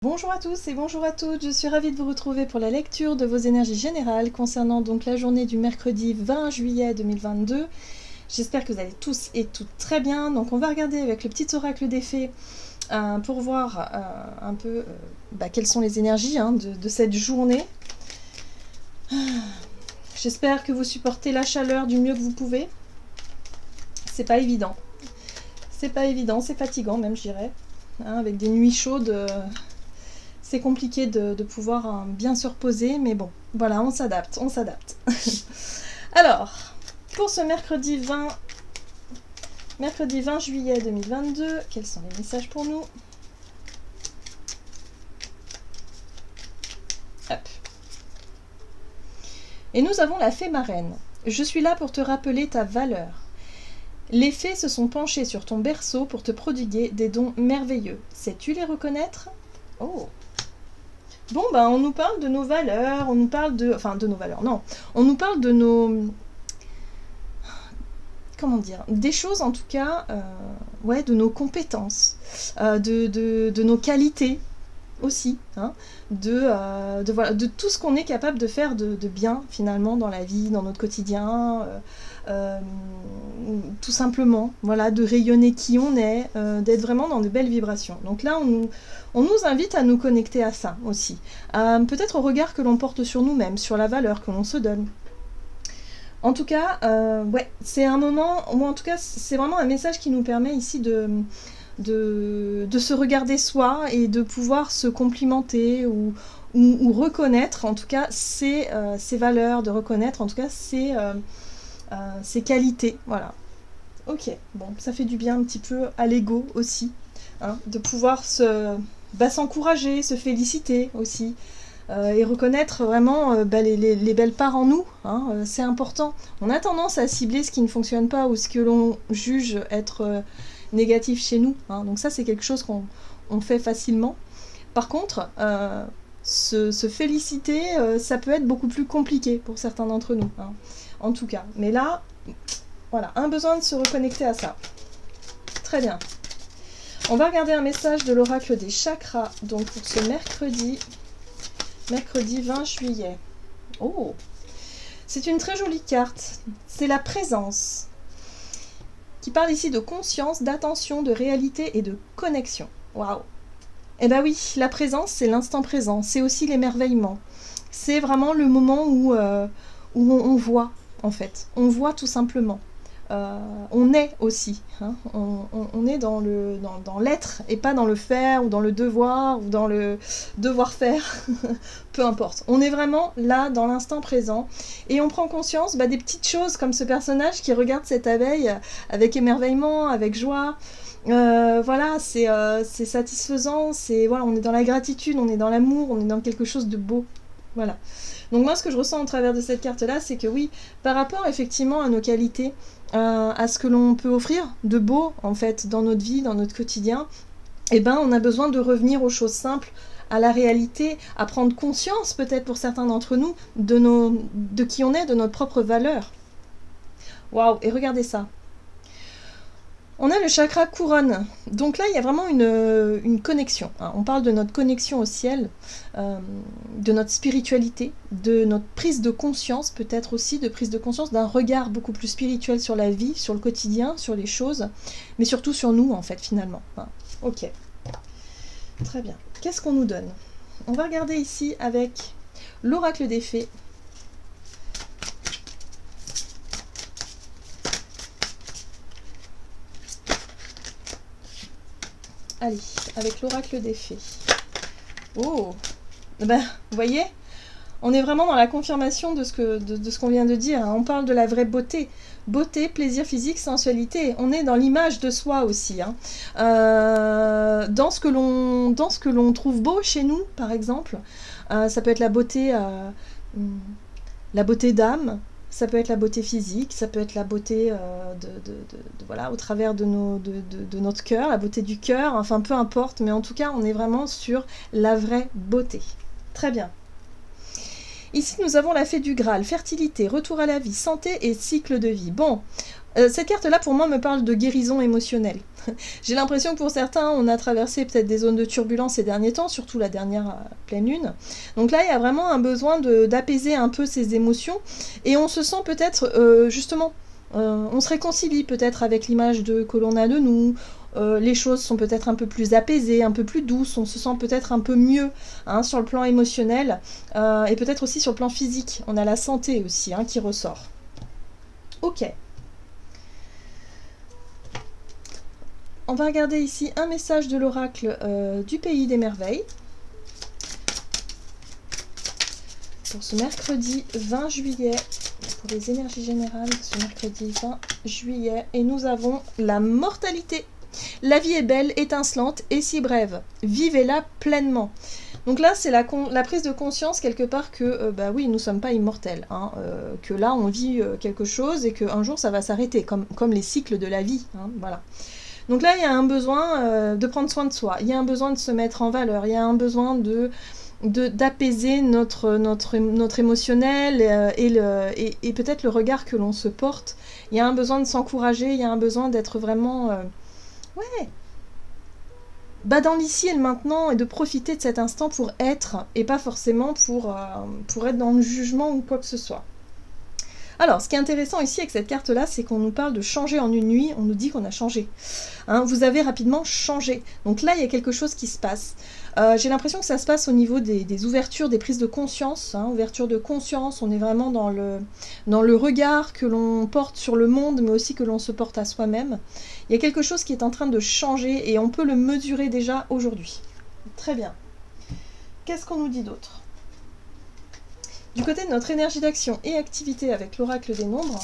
Bonjour à tous et bonjour à toutes, je suis ravie de vous retrouver pour la lecture de vos énergies générales concernant donc la journée du mercredi 20 juillet 2022. J'espère que vous allez tous et toutes très bien. Donc on va regarder avec le petit oracle des fées pour voir un peu quelles sont les énergies de cette journée. J'espère que vous supportez la chaleur du mieux que vous pouvez. C'est pas évident. C'est pas évident, c'est fatigant même je dirais. Avec des nuits chaudes... c'est compliqué de pouvoir bien se reposer, mais bon, voilà, on s'adapte, on s'adapte. Alors, pour ce mercredi 20 juillet 2022, quels sont les messages pour nous? Hop. Et nous avons la fée marraine. Je suis là pour te rappeler ta valeur. Les fées se sont penchées sur ton berceau pour te prodiguer des dons merveilleux. Sais-tu les reconnaître? Oh! Bon, on nous parle de nos valeurs, on nous parle de... Enfin, de nos valeurs, non. On nous parle de nos... Comment dire? Des choses, en tout cas, ouais, de nos compétences, de nos qualités aussi, voilà, de tout ce qu'on est capable de faire de bien, finalement, dans la vie, dans notre quotidien, tout simplement, voilà, de rayonner qui on est, d'être vraiment dans de belles vibrations. Donc là, on nous invite à nous connecter à ça aussi, peut-être au regard que l'on porte sur nous-mêmes, sur la valeur que l'on se donne. En tout cas, ouais, c'est un moment, ou en tout cas, c'est vraiment un message qui nous permet ici de se regarder soi et de pouvoir se complimenter ou reconnaître en tout cas ses valeurs, de reconnaître en tout cas ses qualités, voilà. Ok, bon, ça fait du bien un petit peu à l'ego aussi, de pouvoir s'encourager, se féliciter aussi, et reconnaître vraiment les belles parts en nous, c'est important. On a tendance à cibler ce qui ne fonctionne pas ou ce que l'on juge être négatif chez nous, donc ça c'est quelque chose qu'on fait facilement. Par contre, se féliciter, ça peut être beaucoup plus compliqué pour certains d'entre nous, en tout cas. Mais là, voilà, un besoin de se reconnecter à ça. Très bien. On va regarder un message de l'oracle des chakras, donc pour ce mercredi 20 juillet. Oh, c'est une très jolie carte, c'est la présence, qui parle ici de conscience, d'attention, de réalité et de connexion. Waouh! Eh ben oui, la présence, c'est l'instant présent, c'est aussi l'émerveillement. C'est vraiment le moment où on voit, en fait. On voit tout simplement. On est aussi. On est dans l'être et pas dans le faire ou dans le devoir ou dans le devoir faire. Peu importe. On est vraiment là dans l'instant présent et on prend conscience des petites choses comme ce personnage qui regarde cette abeille avec émerveillement, avec joie. Voilà, c'est satisfaisant, voilà, on est dans la gratitude, on est dans l'amour, on est dans quelque chose de beau. Voilà. Donc moi, ce que je ressens au travers de cette carte-là, c'est que oui, par rapport effectivement à nos qualités, à ce que l'on peut offrir de beau, en fait, dans notre vie, dans notre quotidien, on a besoin de revenir aux choses simples, à la réalité, à prendre conscience, peut-être pour certains d'entre nous, de qui on est, de notre propre valeur. Waouh, et regardez ça. On a le chakra couronne. Donc là, il y a vraiment une connexion. On parle de notre connexion au ciel, de notre spiritualité, de notre prise de conscience, peut-être aussi de prise de conscience d'un regard beaucoup plus spirituel sur la vie, sur le quotidien, sur les choses, mais surtout sur nous, en fait, finalement. Ok. Très bien. Qu'est-ce qu'on nous donne? On va regarder ici avec l'oracle des fées. Allez, avec l'oracle des fées. Oh, vous voyez, on est vraiment dans la confirmation de ce qu'on vient de dire. On parle de la vraie beauté. Beauté, plaisir physique, sensualité. On est dans l'image de soi aussi. Dans ce que l'on trouve beau chez nous, par exemple. Ça peut être la beauté d'âme. Ça peut être la beauté physique, ça peut être la beauté voilà, au travers de notre cœur, la beauté du cœur, enfin peu importe, mais en tout cas on est vraiment sur la vraie beauté. Très bien. Ici nous avons la fée du Graal, fertilité, retour à la vie, santé et cycle de vie. Bon, Cette carte-là, pour moi, me parle de guérison émotionnelle. J'ai l'impression que pour certains, on a traversé peut-être des zones de turbulence ces derniers temps, surtout la dernière pleine lune. Donc là, il y a vraiment un besoin d'apaiser un peu ces émotions. Et on se sent peut-être, justement, on se réconcilie peut-être avec l'image que l'on a de nous. Les choses sont peut-être un peu plus apaisées, un peu plus douces. On se sent peut-être un peu mieux hein, sur le plan émotionnel. Et peut-être aussi sur le plan physique. On a la santé aussi hein, qui ressort. Ok. On va regarder ici un message de l'oracle du Pays des Merveilles. Pour ce mercredi 20 juillet, pour les énergies générales, ce mercredi 20 juillet. Et nous avons la mortalité. La vie est belle, étincelante et si brève. Vivez-la pleinement. Donc là, c'est la prise de conscience quelque part que, bah oui, nous ne sommes pas immortels. Hein, que là, on vit quelque chose et qu'un jour, ça va s'arrêter, comme les cycles de la vie. Hein, voilà. Donc là, il y a un besoin de prendre soin de soi, il y a un besoin de se mettre en valeur, il y a un besoin d'apaiser notre émotionnel et peut-être le regard que l'on se porte. Il y a un besoin de s'encourager, il y a un besoin d'être vraiment ouais, bah dans l'ici et le maintenant et de profiter de cet instant pour être et pas forcément pour être dans le jugement ou quoi que ce soit. Alors, ce qui est intéressant ici avec cette carte-là, c'est qu'on nous parle de changer en une nuit, on nous dit qu'on a changé. Hein, vous avez rapidement changé. Donc là, il y a quelque chose qui se passe. J'ai l'impression que ça se passe au niveau des ouvertures, des prises de conscience. Hein, ouverture de conscience, on est vraiment dans le regard que l'on porte sur le monde, mais aussi que l'on se porte à soi-même. Il y a quelque chose qui est en train de changer et on peut le mesurer déjà aujourd'hui. Très bien. Qu'est-ce qu'on nous dit d'autre ? Du côté de notre énergie d'action et activité avec l'oracle des nombres,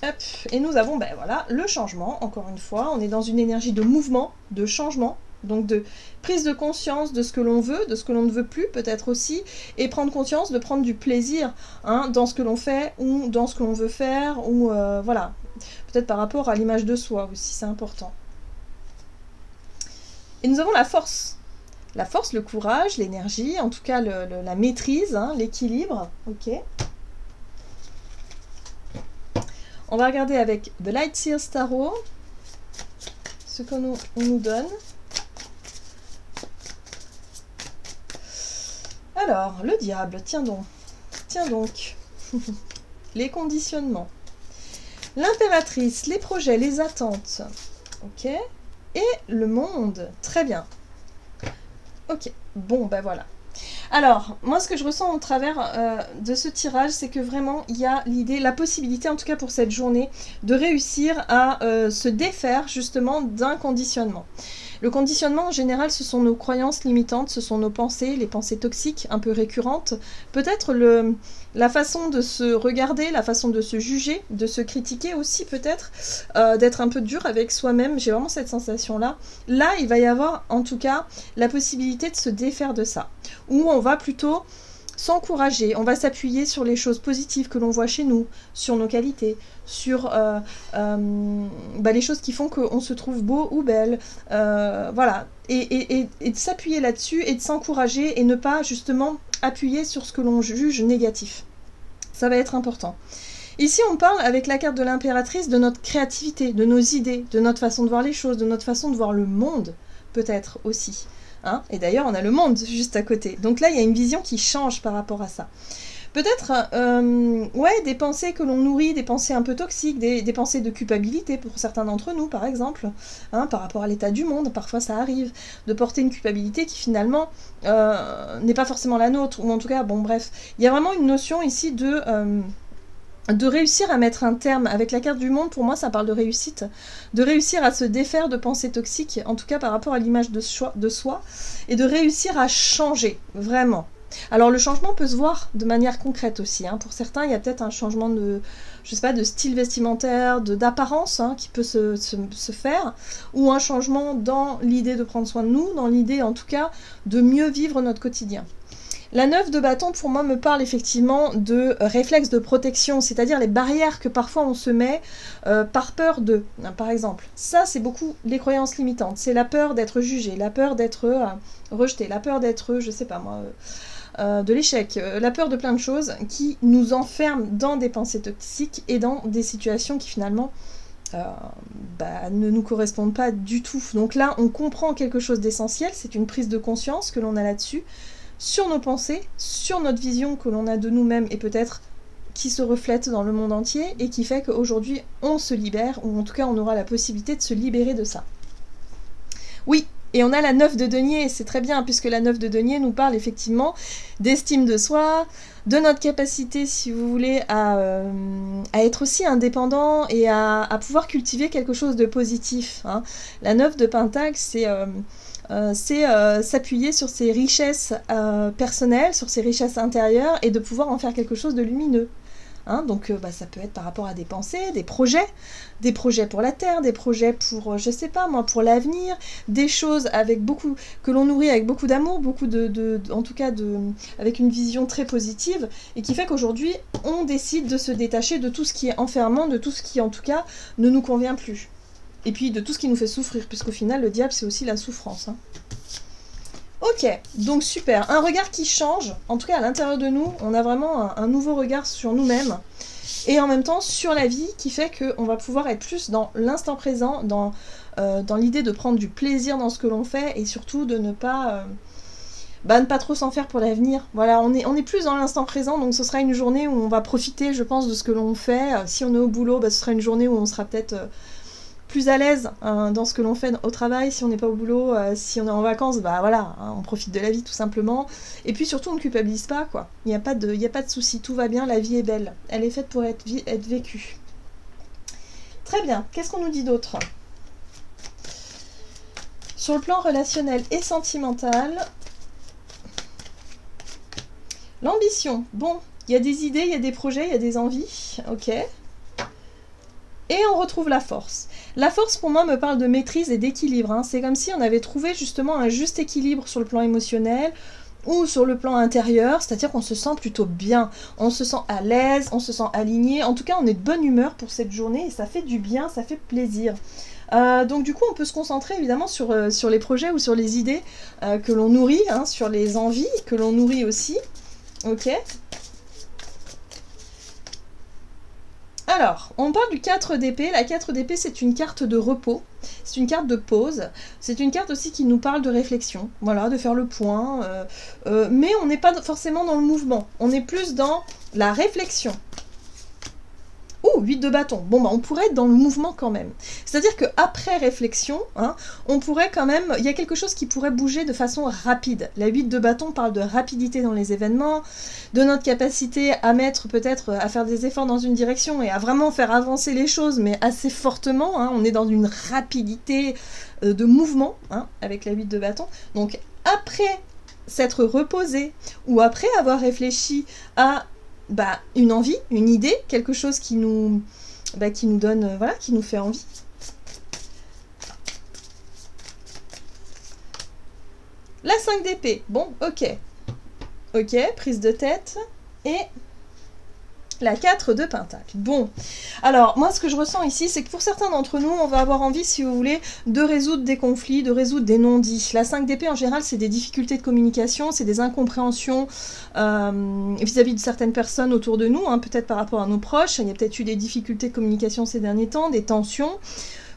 hop, et nous avons ben voilà, le changement, encore une fois, on est dans une énergie de mouvement, de changement, donc de prise de conscience de ce que l'on veut, de ce que l'on ne veut plus peut-être aussi, et prendre conscience de prendre du plaisir hein, dans ce que l'on fait ou dans ce que l'on veut faire, ou voilà, peut-être par rapport à l'image de soi aussi, c'est important. Et nous avons la force. La force, le courage, l'énergie, en tout cas la maîtrise, hein, l'équilibre. Ok. On va regarder avec The Light Seers Tarot ce qu'on nous donne. Alors, le diable, tiens donc. Tiens donc. Les conditionnements. L'impératrice, les projets, les attentes. Ok. Et le monde. Très bien. Ok, bon ben voilà. Alors, moi ce que je ressens au travers de ce tirage, c'est que vraiment il y a l'idée, la possibilité en tout cas pour cette journée, de réussir à se défaire justement d'un conditionnement. Le conditionnement en général, ce sont nos croyances limitantes, ce sont nos pensées, les pensées toxiques un peu récurrentes. Peut-être la façon de se regarder, la façon de se juger, de se critiquer aussi peut-être, d'être un peu dur avec soi-même, j'ai vraiment cette sensation-là. Là, il va y avoir en tout cas la possibilité de se défaire de ça, où on va plutôt s'encourager, on va s'appuyer sur les choses positives que l'on voit chez nous, sur nos qualités, sur les choses qui font qu'on se trouve beau ou belle, voilà, et de s'appuyer là-dessus et de s'encourager et ne pas justement appuyer sur ce que l'on juge négatif. Ça va être important. Ici, on parle avec la carte de l'impératrice de notre créativité, de nos idées, de notre façon de voir les choses, de notre façon de voir le monde, peut-être aussi. Hein, et d'ailleurs, on a le monde juste à côté. Donc là, il y a une vision qui change par rapport à ça. Peut-être, ouais, des pensées que l'on nourrit, des pensées un peu toxiques, des pensées de culpabilité pour certains d'entre nous, par exemple, hein, par rapport à l'état du monde. Parfois, ça arrive de porter une culpabilité qui, finalement, n'est pas forcément la nôtre. Ou en tout cas, bon, bref. Il y a vraiment une notion ici de réussir à mettre un terme. Avec la carte du monde, pour moi, ça parle de réussite. De réussir à se défaire de pensées toxiques, en tout cas par rapport à l'image de soi, et de réussir à changer, vraiment. Alors, le changement peut se voir de manière concrète aussi. Hein. Pour certains, il y a peut-être un changement de, je sais pas, de style vestimentaire, d'apparence hein, qui peut se faire, ou un changement dans l'idée de prendre soin de nous, dans l'idée, en tout cas, de mieux vivre notre quotidien. La 9 de bâton, pour moi, me parle effectivement de réflexes de protection, c'est-à-dire les barrières que parfois on se met par peur de, par exemple. Ça, c'est beaucoup les croyances limitantes. C'est la peur d'être jugé, la peur d'être rejeté, la peur d'être, je sais pas moi, de l'échec, la peur de plein de choses qui nous enferment dans des pensées toxiques et dans des situations qui finalement ne nous correspondent pas du tout. Donc là, on comprend quelque chose d'essentiel, c'est une prise de conscience que l'on a là-dessus, sur nos pensées, sur notre vision que l'on a de nous-mêmes et peut-être qui se reflète dans le monde entier et qui fait qu'aujourd'hui on se libère, ou en tout cas on aura la possibilité de se libérer de ça. Oui, et on a la 9 de denier, c'est très bien, puisque la 9 de denier nous parle effectivement d'estime de soi, de notre capacité, si vous voulez, à être aussi indépendant et à pouvoir cultiver quelque chose de positif. Hein. La 9 de pentacle, c'est s'appuyer sur ses richesses personnelles, sur ses richesses intérieures, et de pouvoir en faire quelque chose de lumineux. Hein, donc ça peut être par rapport à des pensées, des projets pour la terre, des projets pour, je sais pas moi, pour l'avenir, des choses avec beaucoup, que l'on nourrit avec beaucoup d'amour, en tout cas avec une vision très positive, et qui fait qu'aujourd'hui on décide de se détacher de tout ce qui est enfermant, de tout ce qui en tout cas ne nous convient plus. Et puis de tout ce qui nous fait souffrir, puisqu'au final le diable c'est aussi la souffrance. Hein. Ok, donc super, un regard qui change, en tout cas à l'intérieur de nous, on a vraiment un nouveau regard sur nous-mêmes, et en même temps sur la vie, qui fait qu'on va pouvoir être plus dans l'instant présent, dans l'idée de prendre du plaisir dans ce que l'on fait, et surtout de ne pas trop s'en faire pour l'avenir. Voilà, on est plus dans l'instant présent, donc ce sera une journée où on va profiter, je pense, de ce que l'on fait. Si on est au boulot, ce sera une journée où on sera peut-être plus à l'aise dans ce que l'on fait au travail. Si on n'est pas au boulot, si on est en vacances, voilà, on profite de la vie tout simplement. Et puis surtout, on ne culpabilise pas, quoi. Il n'y a pas de souci, tout va bien, la vie est belle. Elle est faite pour être vécue. Très bien, qu'est-ce qu'on nous dit d'autre ? Sur le plan relationnel et sentimental, l'ambition. Bon, il y a des idées, il y a des projets, il y a des envies, ok. Et on retrouve la force. La force, pour moi, me parle de maîtrise et d'équilibre. Hein. C'est comme si on avait trouvé justement un juste équilibre sur le plan émotionnel ou sur le plan intérieur, c'est-à-dire qu'on se sent plutôt bien, on se sent à l'aise, on se sent aligné. En tout cas, on est de bonne humeur pour cette journée et ça fait du bien, ça fait plaisir. Donc du coup, on peut se concentrer évidemment sur les projets ou sur les idées que l'on nourrit, hein, sur les envies que l'on nourrit aussi. Ok. Alors, on parle du 4 d'épée. La 4 d'épée, c'est une carte de repos, c'est une carte de pause, c'est une carte aussi qui nous parle de réflexion, voilà, de faire le point, mais on n'est pas forcément dans le mouvement, on est plus dans la réflexion. Ouh, 8 de bâton. Bon, on pourrait être dans le mouvement quand même. C'est-à-dire qu'après réflexion, hein, on pourrait quand même... Il y a quelque chose qui pourrait bouger de façon rapide. La 8 de bâton parle de rapidité dans les événements, de notre capacité à mettre peut-être, à faire des efforts dans une direction et à vraiment faire avancer les choses, mais assez fortement. Hein, on est dans une rapidité de mouvement, hein, avec la 8 de bâton. Donc, après s'être reposé ou après avoir réfléchi à... une envie, une idée, quelque chose qui nous donne, voilà, qui nous fait envie. La 5 d'épée, bon, ok, prise de tête, et la 4 de pentacle. Bon, alors, moi, ce que je ressens ici, c'est que pour certains d'entre nous, on va avoir envie, si vous voulez, de résoudre des conflits, de résoudre des non-dits. La 5 d'épée, en général, c'est des difficultés de communication, c'est des incompréhensions vis-à-vis de certaines personnes autour de nous, hein, peut-être par rapport à nos proches. Il y a peut-être eu des difficultés de communication ces derniers temps, des tensions.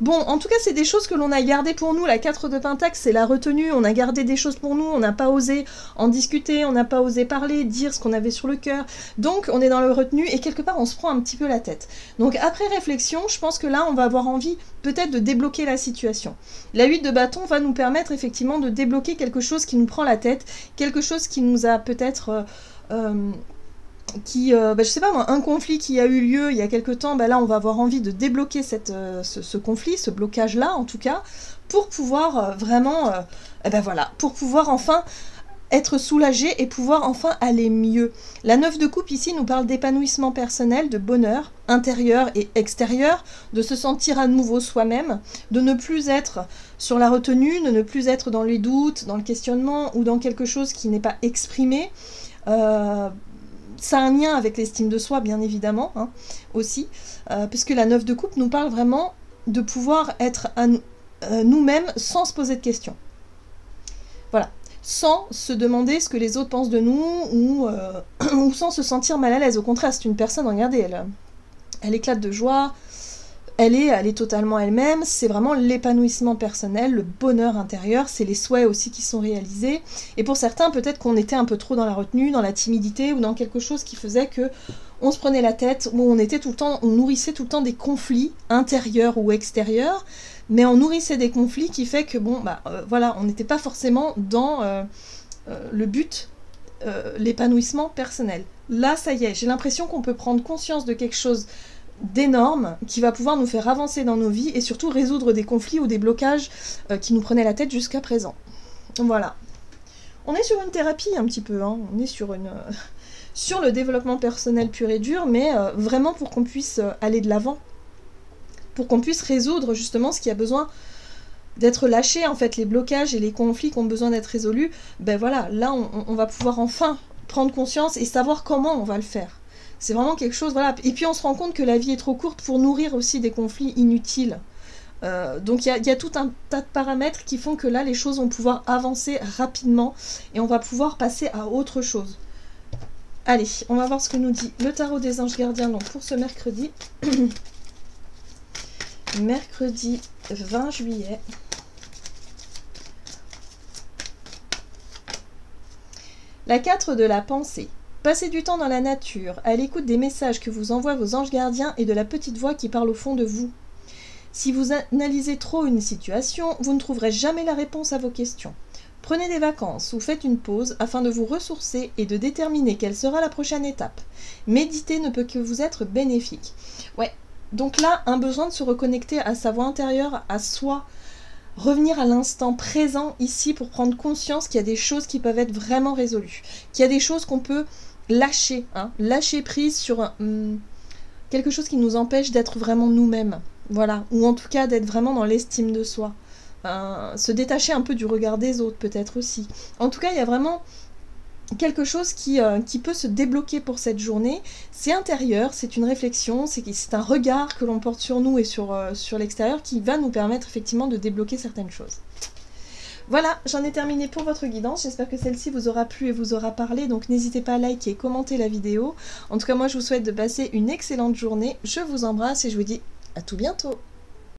Bon, en tout cas, c'est des choses que l'on a gardées pour nous. La 4 de pentacle, c'est la retenue. On a gardé des choses pour nous. On n'a pas osé en discuter. On n'a pas osé parler, dire ce qu'on avait sur le cœur. Donc, on est dans le retenu et quelque part, on se prend un petit peu la tête. Donc, après réflexion, je pense que là, on va avoir envie peut-être de débloquer la situation. La 8 de bâton va nous permettre effectivement de débloquer quelque chose qui nous prend la tête, quelque chose qui nous a peut-être... je sais pas moi, un conflit qui a eu lieu il y a quelque temps, là on va avoir envie de débloquer ce conflit, ce blocage là en tout cas, pour pouvoir vraiment, pour pouvoir enfin être soulagé et pouvoir enfin aller mieux. La 9 de coupe ici nous parle d'épanouissement personnel, de bonheur intérieur et extérieur, de se sentir à nouveau soi-même, de ne plus être sur la retenue, de ne plus être dans les doutes, dans le questionnement ou dans quelque chose qui n'est pas exprimé. Ça a un lien avec l'estime de soi, bien évidemment, hein, aussi, puisque la 9 de coupe nous parle vraiment de pouvoir être nous-mêmes sans se poser de questions. Voilà. sans se demander ce que les autres pensent de nous ou sans se sentir mal à l'aise. Au contraire, c'est une personne, regardez, elle éclate de joie, elle est totalement elle-même, c'est vraiment l'épanouissement personnel, le bonheur intérieur, c'est les souhaits aussi qui sont réalisés. Et pour certains, peut-être qu'on était un peu trop dans la retenue, dans la timidité ou dans quelque chose qui faisait que on se prenait la tête, où on était tout le temps, on nourrissait tout le temps des conflits intérieurs ou extérieurs, mais on nourrissait des conflits qui fait que bon, voilà, on n'était pas forcément dans le but, l'épanouissement personnel. Là, ça y est, j'ai l'impression qu'on peut prendre conscience de quelque chose d'énorme qui va pouvoir nous faire avancer dans nos vies et surtout résoudre des conflits ou des blocages qui nous prenaient la tête jusqu'à présent. Voilà. On est sur une thérapie un petit peu, hein. On est sur sur le développement personnel pur et dur, mais vraiment pour qu'on puisse aller de l'avant, pour qu'on puisse résoudre justement ce qui a besoin d'être lâché, en fait, les blocages et les conflits qui ont besoin d'être résolus. Ben voilà, là on va pouvoir enfin prendre conscience et savoir comment on va le faire. C'est vraiment quelque chose, voilà. Et puis on se rend compte que la vie est trop courte pour nourrir aussi des conflits inutiles. Donc il y a tout un tas de paramètres qui font que là, les choses vont pouvoir avancer rapidement et on va pouvoir passer à autre chose. Allez, on va voir ce que nous dit le tarot des anges gardiens donc pour ce mercredi. Mercredi 20 juillet. La 4 de la pensée. Passez du temps dans la nature, à l'écoute des messages que vous envoient vos anges gardiens et de la petite voix qui parle au fond de vous. Si vous analysez trop une situation, vous ne trouverez jamais la réponse à vos questions. Prenez des vacances ou faites une pause afin de vous ressourcer et de déterminer quelle sera la prochaine étape. Méditer ne peut que vous être bénéfique. Ouais, donc là, un besoin de se reconnecter à sa voix intérieure, à soi, revenir à l'instant présent ici pour prendre conscience qu'il y a des choses qui peuvent être vraiment résolues, qu'il y a des choses qu'on peut lâcher, hein, lâcher prise sur quelque chose qui nous empêche d'être vraiment nous-mêmes, voilà, ou en tout cas d'être vraiment dans l'estime de soi, se détacher un peu du regard des autres peut-être aussi. En tout cas, il y a vraiment quelque chose qui peut se débloquer pour cette journée. C'est intérieur, c'est une réflexion, c'est un regard que l'on porte sur nous et sur l'extérieur qui va nous permettre effectivement de débloquer certaines choses. Voilà, j'en ai terminé pour votre guidance. J'espère que celle-ci vous aura plu et vous aura parlé. Donc n'hésitez pas à liker et commenter la vidéo. En tout cas, moi je vous souhaite de passer une excellente journée. Je vous embrasse et je vous dis à tout bientôt.